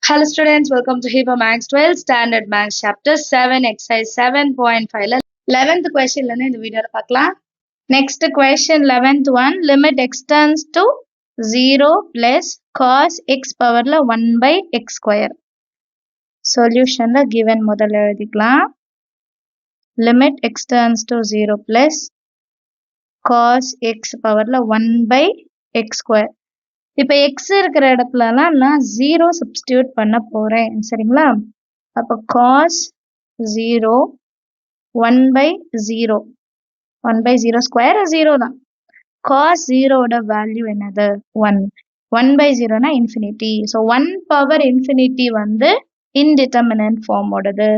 Hello students, welcome to Hiba Max 12 Standard Max Chapter 7 Exercise 7.5 11th question la இந்த வீடியோல பார்க்கலாம். Next question 11th one, limit x turns to 0 plus cos x power la 1 by x square. Solution la given முதல்ல எழுதிக்கலாம். Limit x turns to 0 plus cos x power la 1 by x square. இப்போ x இருக்கிற இடத்துலலாம் நான் 0 substitute பண்ண போறேன் சரிங்களா. அப்போ cos 0 1 by 0 1 by 0 ஸ்கொயர் 0 தான். cos 0 ஓட வேல்யூ என்னது 1 1 by 0 னா இன்ஃபினிட்டி. ஸோ 1 பவர் இன்ஃபினிட்டி வந்து இன்டிட்டர்மினன்ட் ஃபார்ம் ஓடது.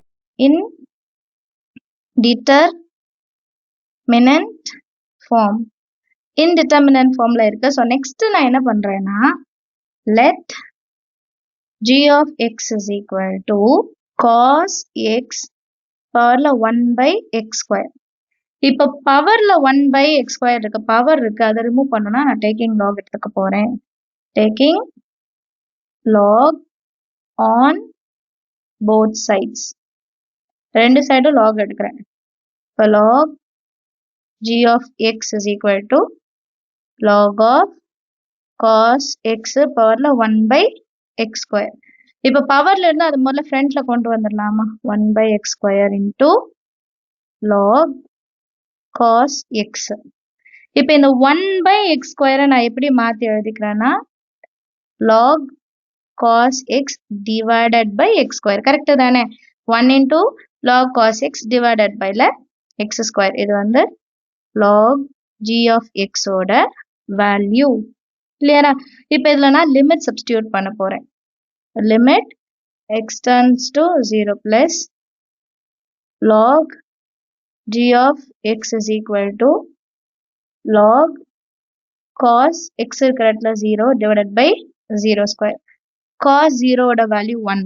இன்டிட்டர்மினன்ட் ஃபார்ம் indeterminate formல இருக்கு. ஸோ நெக்ஸ்ட் நான் என்ன பண்றேன்னா let g of x is equal to cos x பவர்ல 1 by x square. இப்போ பவர்ல 1 by x square இருக்கு, பவர் இருக்கு, அதை ரிமூவ் பண்ணணும்னா நான் டேக்கிங் log எடுத்துக்க போறேன். Taking log on both sides, ரெண்டு சைடும் log எடுக்கிறேன். இப்போ log g of x is equal to log of cos x பவர்ல 1 by x square. இப்போ பவர்ல இருந்து அது முதல்ல ஃப்ரண்ட்ல கொண்டு வந்துடலாமா 1 by x square into log cos x. இப்போ இந்த 1 by x square நான் எப்படி மாத்தி எழுதிக்கிறேன்னா log cos x divided by x square. Correct தானே? 1 into log cos x divided by x square. இது வந்து log g of x ஓட வேல்யூ. கிளியரா? இப்போ இதுல நான் லிமிட் சப்ஸ்டியூட் பண்ண போறேன். Limit x turns to 0 plus log g of x is equal to log cos x இருக்கிற இடத்துல 0 divided by 0 square. cos 0 ஓட வேல்யூ 1.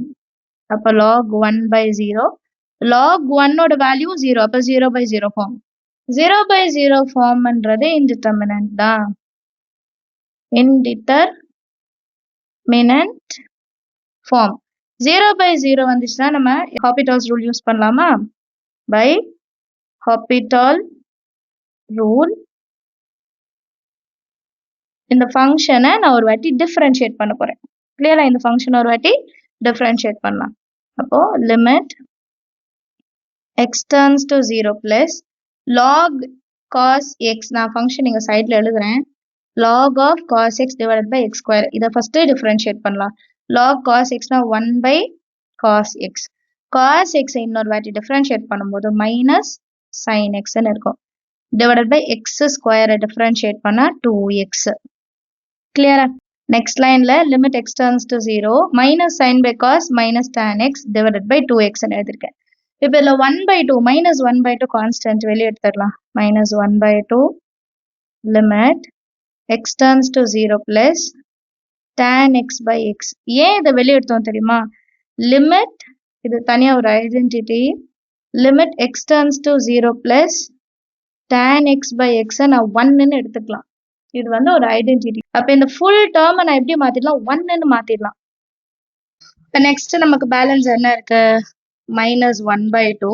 அப்போ log 1 by 0. log 1 ஓட வேல்யூ 0. அப்போ 0 by 0 ஃபார்ம். 0 by 0 ஃபார்ம்ன்றது இன்டிட்டர்மினன்ட் தான். indeterminate form. 0 by 0 வந்துச்சுன்னா நம்ம Hopital's rule use பண்ணலாமா? by Hopital rule இந்த ஃபங்க்ஷனை நான் ஒரு வாட்டி டிஃபரன்ஷியேட் பண்ண போறேன். கிளியரா? இந்த ஃபங்க்ஷனை ஒரு வாட்டி டிஃபரன்ஷியேட் பண்ணலாம். அப்போ limit x turns to 0 plus log cos x, நான் ஃபங்க்ஷன் இங்க சைட்ல எழுதுறேன். log of cos x divided by x square. இதை ஃபர்ஸ்ட் டிஃபரன்ஷியேட் பண்ணலாம். log cos x னா 1 by cos x. cos x இன்னொரு வாட்டி டிஃபரன்ஷியேட் பண்ணும்போது மைனஸ் sin x ன்னு இருக்கும். divided by x square differentiate பண்ணா 2x. கிளியரா? நெக்ஸ்ட் லைன்ல limit x turns to 0 minus sin by cos minus tan x divided by 2x ன்னு எழுதிருக்கேன். இப்போ இதுல 1 by 2 minus 1 by 2 கான்ஸ்டன்ட் வெளியே எடுத்துடலாம். minus 1 by 2 limit x turns to 0 plus tan x by x. ஏன் இதை வெளியே எடுத்தோம் தெரியுமா? லிமிட், இது தனியா ஒரு identity. Limit x turns to 0 plus tan x by x நான் 1ன்னு எடுத்துக்கலாம். இது வந்து ஒரு ஐடென்டிட்டி. அப்ப இந்த ஃபுல் டேர்மை நான் எப்படி மாத்திடலாம்? 1ன்னு மாத்திடலாம். இப்போ நெக்ஸ்ட் நமக்கு பேலன்ஸ் என்ன இருக்கு? minus 1 by 2.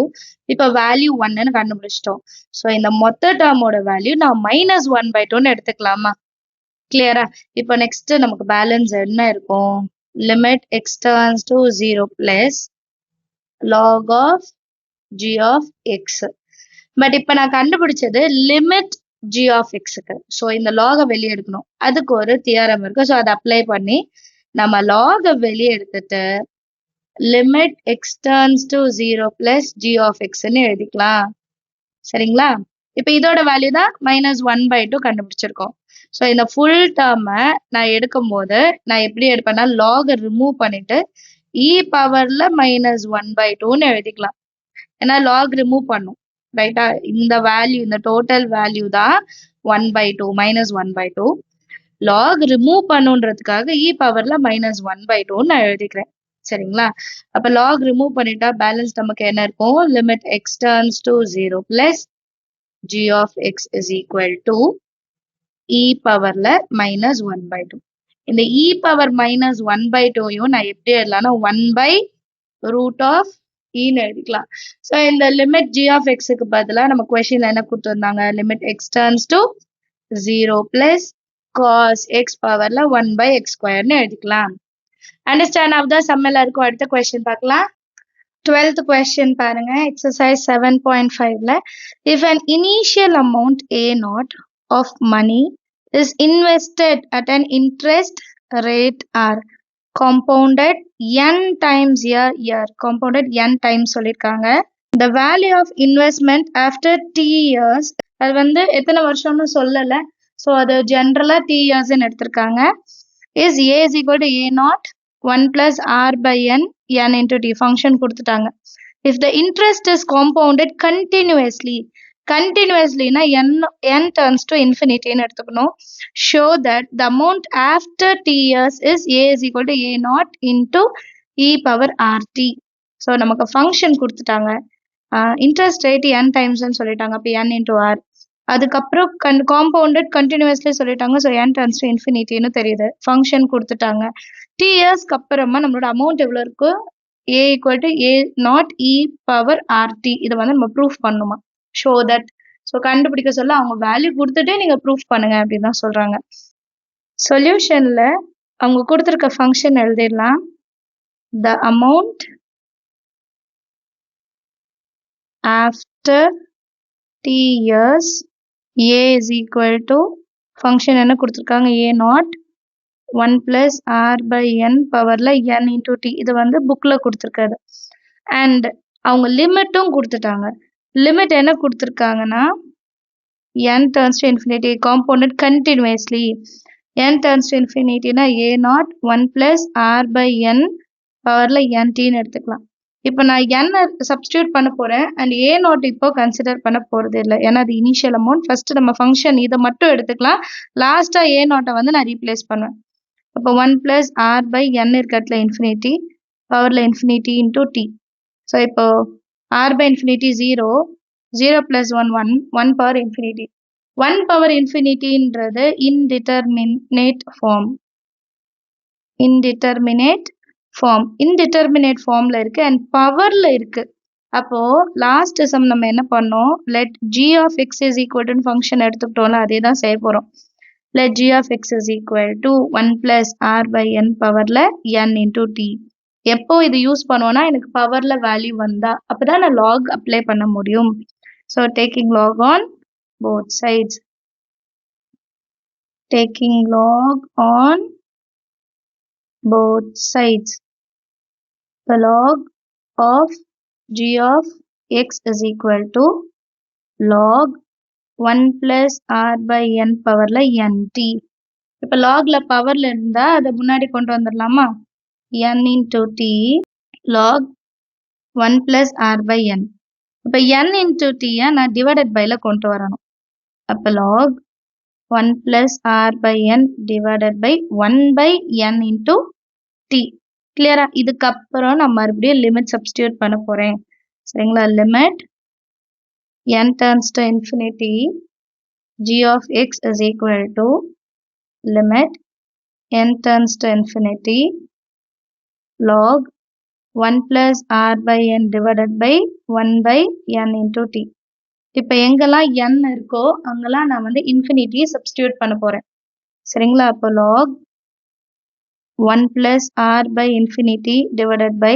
இப்போ வேல்யூ 1ன்னு கண்டுபிடிச்சிட்டோம். ஸோ இந்த மொத்த டேர்மோட வேல்யூ நான் minus 1 by 2ன்னு எடுத்துக்கலாமா? கிளியரா? இப்போ நெக்ஸ்ட் நமக்கு பேலன்ஸ் என்ன இருக்கும்? Limit x turns to 0 plus log of g of x. But இப்போ நான் கண்டுபிடிச்சது லிமிட் g of x-க்கு. ஸோ இந்த லாகை வெளியே எடுக்கணும். அதுக்கு ஒரு தியரம் இருக்கு. ஸோ அதை அப்ளை பண்ணி நம்ம லாகை வெளியே எடுத்துட்டு limit x turns to 0 plus g of x-ன்னு எழுதிக்கலாம். சரிங்களா? இப்போ இதோட வேல்யூ தான் minus 1 by 2 கண்டுபிடிச்சிருக்கோம். ஸோ இந்த ஃபுல் டேர்மை நான் எடுக்கும் போது நான் எப்படி எடுப்பேன்னா லாகை ரிமூவ் பண்ணிட்டு e பவர்ல minus 1 by 2ன்னு எழுதிக்கலாம். ஏன்னா லாக் ரிமூவ் பண்ணும். ரைட்டா? இந்த வேல்யூ, இந்த டோட்டல் வேல்யூ தான் 1 by 2 minus 1 by 2. Log remove பண்ணுன்றதுக்காக e பவர்ல minus 1 by 2ன்னு நான் எழுதிக்கிறேன். சரிங்களா? அப்ப லாக் ரிமூவ் பண்ணிட்டா பேலன்ஸ் நமக்கு என்ன இருக்கும்? Limit x turns to 0 plus g of x is equal to e பவர்ல minus 1 by 2. இந்த e power minus 1 by 2 நான் எப்படி எழுதலாம்னா 1 by root of e ன்னு எழுதிக்கலாம். ஸோ இந்த லிமிட் g of x க்கு பதிலாக நம்ம கொஸ்டின்ல என்ன கொடுத்துருந்தாங்க, limit x turns to 0 plus cos x பவர்ல 1 by x ஸ்கொயர்னு எழுதிக்கலாம். அண்டர்ஸ்டாண்ட் ஆஃப் த சம் எல்லாருக்கும். அடுத்த கொஸ்டின் பார்க்கலாம். 12th question பாருங்க, exercise 7.5ல if an initial amount a0 of money is invested at an interest rate r compounded n times a year, compounded n times சொல்லிருக்காங்க. the value of investment after t years, அது வந்து எத்தனை வருஷம்னு சொல்லல, so அது ஜென்ரலா t years எடுத்திருக்காங்க, is a is equal to a0 1 plus r by n n into t function கொடுத்துட்டாங்க. if the interest is compounded continuously, continuously na n turns to infinity ன்னு எடுத்துக்கணும். show that the amount after t years is a is equal to a0 into e power rt. So நமக்கு function கொடுத்துட்டாங்க, interest rate n டைம்ஸ்ன்னு சொல்லிட்டாங்க, அப்போ n into r. அதுக்கப்புறம் compounded continuously சொல்லிட்டாங்க, so n turns to infinity-ன்னு தெரியுது. Function கொடுத்துட்டாங்க. t yearsக்கு அப்புறமா நம்மளோட அமௌண்ட் எவ்வளோ இருக்கு, a equal to a0 e power rt. இதை வந்து நம்ம ப்ரூஃப் பண்ணுமா, ஷோ தட். ஸோ கண்டுபிடிக்க சொல்ல அவங்க வேல்யூ கொடுத்துட்டே நீங்க ப்ரூஃப் பண்ணுங்க அப்படின்னு தான் சொல்றாங்க. சொல்யூஷன்ல அவங்க கொடுத்துருக்க ஃபங்க்ஷன் எழுதிடலாம். the amount after t years a is equal to function என்ன கொடுத்துருக்காங்க, a0 1 plus r by n பவர்ல n into t. இது வந்து புக்ல கொடுத்துருக்காது. அண்ட் அவங்க லிமிட்டும் கொடுத்துட்டாங்க. லிமிட் என்ன கொடுத்துருக்காங்கன்னா n turns to infinity compounded continuously. n turns to infinity னா a0 1 plus r by n பவர்ல n t ன்னு எடுத்துக்கலாம். இப்போ நான் n சப்ஸ்டியூட் பண்ண போறேன் அண்ட் a0 இப்போ கன்சிடர் பண்ண போறது இல்லை, ஏன்னா அது இனிஷியல் அமௌண்ட். ஃபர்ஸ்ட் நம்ம ஃபங்க்ஷன் இதை மட்டும் எடுத்துக்கலாம், லாஸ்டா a0 வந்து நான் ரீப்ளேஸ் பண்ணுவேன். அப்போ 1 plus r by n இருக்கிறதுல இன்ஃபினிட்டி பவர்ல இன்ஃபினிட்டி இன்டூ டி. ஸோ இப்போ r by infinity 0, 0 plus 1 1, 1 power infinity. 1 power infinityன்றது indeterminate form, indeterminate ஃபார்ம்ல இருக்கு அண்ட் பவர்ல இருக்கு. அப்போ லாஸ்ட் சம் நம்ம என்ன பண்ணோம், let g of x is equal to function எடுத்துக்கிட்டோம்ல, அதே தான் செய்ய போறோம். let g of x is equal to 1 plus r by n பவர்ல n into t. எப்போ இது யூஸ் பண்ணுவோம்னா எனக்கு பவர்ல வேல்யூ வந்தா, அப்பதான் நான் log அப்ளை பண்ண முடியும். so taking log on both sides, taking log on both sides, the log of g of x is equal to log 1 plus r by n பவர்ல nt. இப்போ லாக்ல பவர்ல இருந்தா அதை முன்னாடி கொண்டு வந்துடலாமா, n into t log 1 plus r by n. இப்போ n into t நான் divided பைல கொண்டு வரணும். அப்போ log 1 plus r by n divided by 1 by n into t. கிளியரா? இதுக்கப்புறம் நான் மறுபடியும் லிமிட் சப்ஸ்டியூட் பண்ண போறேன். சரிங்களா? Limit n turns to infinity g of x is equal to limit n turns to infinity log 1 plus r by n divided by 1 by n into t. இப்போ எங்கெல்லாம் n இருக்கோ அங்கெல்லாம் நான் வந்து இன்ஃபினிட்டி சப்ஸ்டியூட் பண்ண போறேன். சரிங்களா? அப்போ log 1 plus r by infinity divided by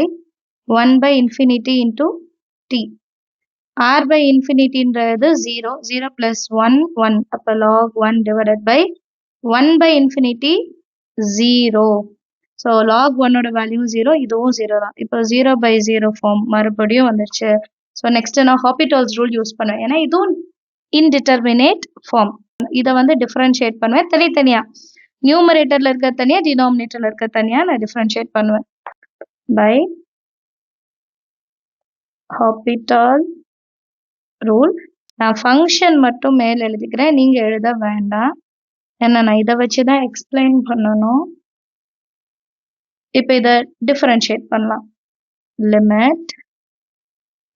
1 by infinity into t. r by infinity ன்றது 0, 0 plus 1 1, அப்போ log 1 divided by 1 by infinity 0. So log 1 ஓட வேல்யூ 0, இதுவும் 0 தான். இப்போ 0 by 0 ஃபார்ம் மறுபடியும் வந்துருச்சு. ஸோ நெக்ஸ்ட் நான் ஹாபிட்டால்ஸ் ரூல் யூஸ் பண்ணுவேன், ஏன்னா இதுவும் இன்டிட்டர்மினேட் ஃபார்ம். இதை வந்து டிஃபரன்ஷியேட் பண்ணுவேன் தனித்தனியா, நியூமரேட்டர்ல இருக்க தனியா டினாமினேட்டர்ல இருக்க தனியா நான் டிஃபரன்ஷியேட் பண்ணுவேன் பை ஹாபிட்டால் ரூல். நான் ஃபங்க்ஷன் மட்டும் மேல் எழுதிக்கிறேன், நீங்க எழுத வேண்டாம், ஏன்னா நான் இதை வச்சுதான் எக்ஸ்பிளைன் பண்ணணும். இப்போ இதை டிஃபரன்ஷியேட் பண்ணலாம். Limit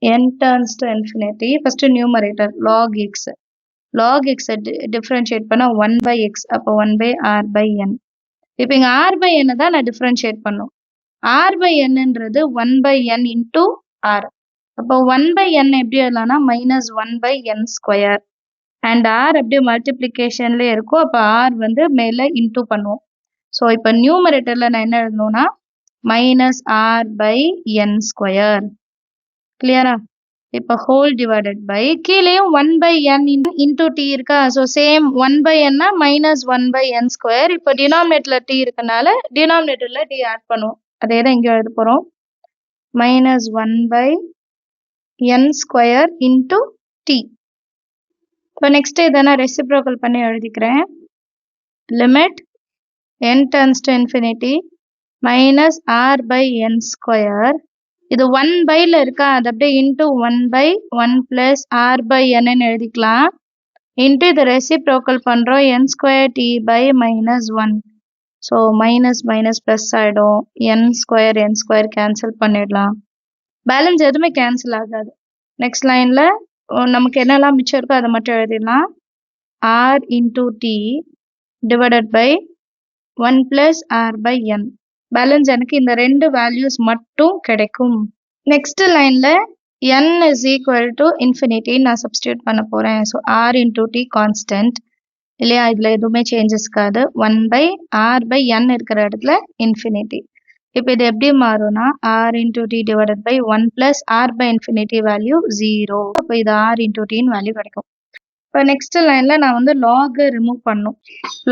n turns to infinity, first numerator log x, log x differentiate பண்ணா 1 by x, அப்போ 1 by r by n. இப்போ இங்கே ஆர் பை என்ன தான் நான் டிஃப்ரென்ஷியேட் பண்ணும். ஆர் பை என்னன்றது 1 by n இன்டூ ஆர். அப்போ 1 by n எப்படி எழுதலாம்னா minus 1 by n square. And r அப்படியே மல்டிப்ளிகேஷன்லேயே இருக்கும். அப்போ ஆர் வந்து மேலே இன்டூ பண்ணுவோம். ஸோ இப்போ நியூமரேட்டரில் நான் என்ன எழுதணும்னா minus r by n square. கிளியரா? இப்போ ஹோல் டிவைடட் பை கீழேயும் 1 by n இன்டூ டி இருக்கா? So same 1 by n minus 1 by n square. இப்போ டினாமினேட்டரில் டி இருக்கனால டினாமினேட்டரில் டி ஆட் பண்ணுவோம். அதே தான் இங்கே எழுத போகிறோம். Minus 1 by n square into t. இப்போ நெக்ஸ்ட் இதை நான் ரெசிப்ரோக்கல் பண்ணி எழுதிக்கிறேன். Limit n turns to infinity minus r by n square. இது 1 byல இருக்கா? அது அப்படியே into 1 by 1 plus r by n எழுதிக்கலாம். இன்டூ இதை ரெசிப்ரோக்கல் பண்ணுறோம் n square t by minus 1. So minus minus plus ஆகிடும். n ஸ்கொயர் கேன்சல் பண்ணிடலாம். பேலன்ஸ் எதுவுமே கேன்சல் ஆகாது. நெக்ஸ்ட் லைனில் நமக்கு என்னெல்லாம் மிச்சம் இருக்கோ அதை மட்டும் எழுதிடலாம். r into t divided by 1 plus r by n. Balance எனக்கு இந்த ரெண்டு வேல்யூஸ் மட்டும் கிடைக்கும். நெக்ஸ்ட் லைன்ல n is equal to infinity நான் சப்ஸ்டியூட் பண்ண போறேன். So r into t constant இல்லையா? இதுல எதுவுமே சேஞ்சஸ் இருக்காது. 1 by r by n இருக்கிற இடத்துல infinity. இப்போ இது எப்படி மாறும்னா r into t divided by 1 plus r by infinity value 0. அப்போ இது r into t வேல்யூ கிடைக்கும். இப்போ நெக்ஸ்ட் லைன்ல நான் வந்து லாக் ரிமூவ் பண்ணும்.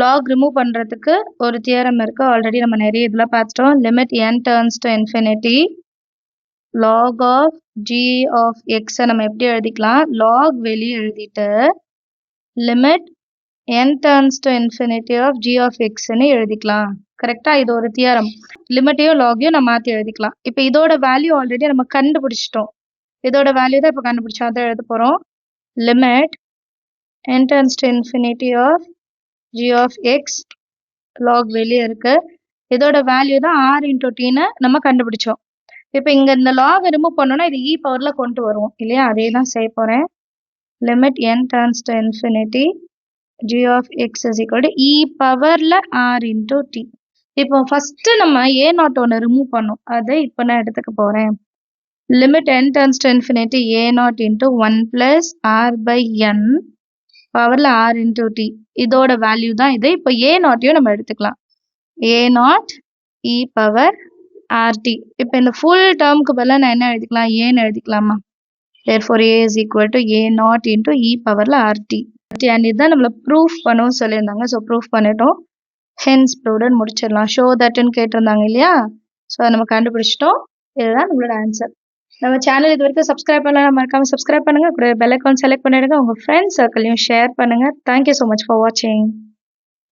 லாக் ரிமூவ் பண்றதுக்கு ஒரு தியரம் இருக்கு. ஆல்ரெடி நம்ம நிறைய இதுல பார்த்துட்டோம். Limit n turns to infinity log of g of x நம்ம எப்படி எழுதிக்கலாம்? லாக் வெளியே எழுதிட்டு limit n turns to infinity of g of x ன்னு எழுதிக்கலாம். கரெக்டா? இது ஒரு தியரம். லிமிட்டையும் லாகையும் நம்ம மாற்றி எழுதிக்கலாம். இப்போ இதோட வேல்யூ ஆல்ரெடி நம்ம கண்டுபிடிச்சிட்டோம். இதோட வேல்யூ தான் இப்போ கண்டுபிடிச்சோம். அதை எழுத போறோம். Limit n turns to infinity of g of x log வெளியே இருக்கு. இதோட வேல்யூ தான் r into tன்னு நம்ம கண்டுபிடிச்சோம். இப்போ இங்க இந்த log ரிமூவ் பண்ணோம்னா இது e பவர்ல கொண்டு வருவோம் இல்லையா? அதே தான் செய்ய போறேன். Limit n turns to infinity g of x is equal to e பவர்ல r into t. இப்போ ஃபர்ஸ்ட் நம்ம a0 ஒன்று ரிமூவ் பண்ணோம். அதை இப்போ நான் எடுத்துக்க போறேன். Limit n turns to infinity a0 into 1 plus r by n பவர்ல r into t. இதோட வேல்யூ தான் இது. இப்போ a0யும் நம்ம எடுத்துக்கலாம். a0 e power rt. இப்போ இந்த ஃபுல் டேர்முக்கு பதிலாக நான் என்ன எழுதிக்கலாம்? ஏன்னு எழுதிக்கலாமா? therefore a is equal to a0 into e பவர்ல rt. and இதுதான் நம்மள ப்ரூஃப் பண்ணவும் சொல்லியிருந்தாங்க. ஸோ ப்ரூஃப் பண்ணிட்டோம். ஹென்ஸ் ப்ரூவ்டுன்னு முடிச்சிடலாம். ஷோ தட்னு கேட்டிருந்தாங்க இல்லையா? ஸோ அதை நம்ம கண்டுபிடிச்சிட்டோம். இதுதான் நம்மளோட ஆன்சர். நம்ம சேனல் இது வரைக்கும் சப்ஸ்கிரைப் பண்ணலாம், மறக்காம சப்ஸ்கிரைப் பண்ணுங்க. கூட பெல் ஐகான் செலக்ட் பண்ணிடுங்க. உங்க ஃப்ரெண்ட்ஸ் சர்க்கிளையும் ஷேர் பண்ணுங்க. தேங்க்யூ ஸோ மச் ஃபார் வாட்சிங்.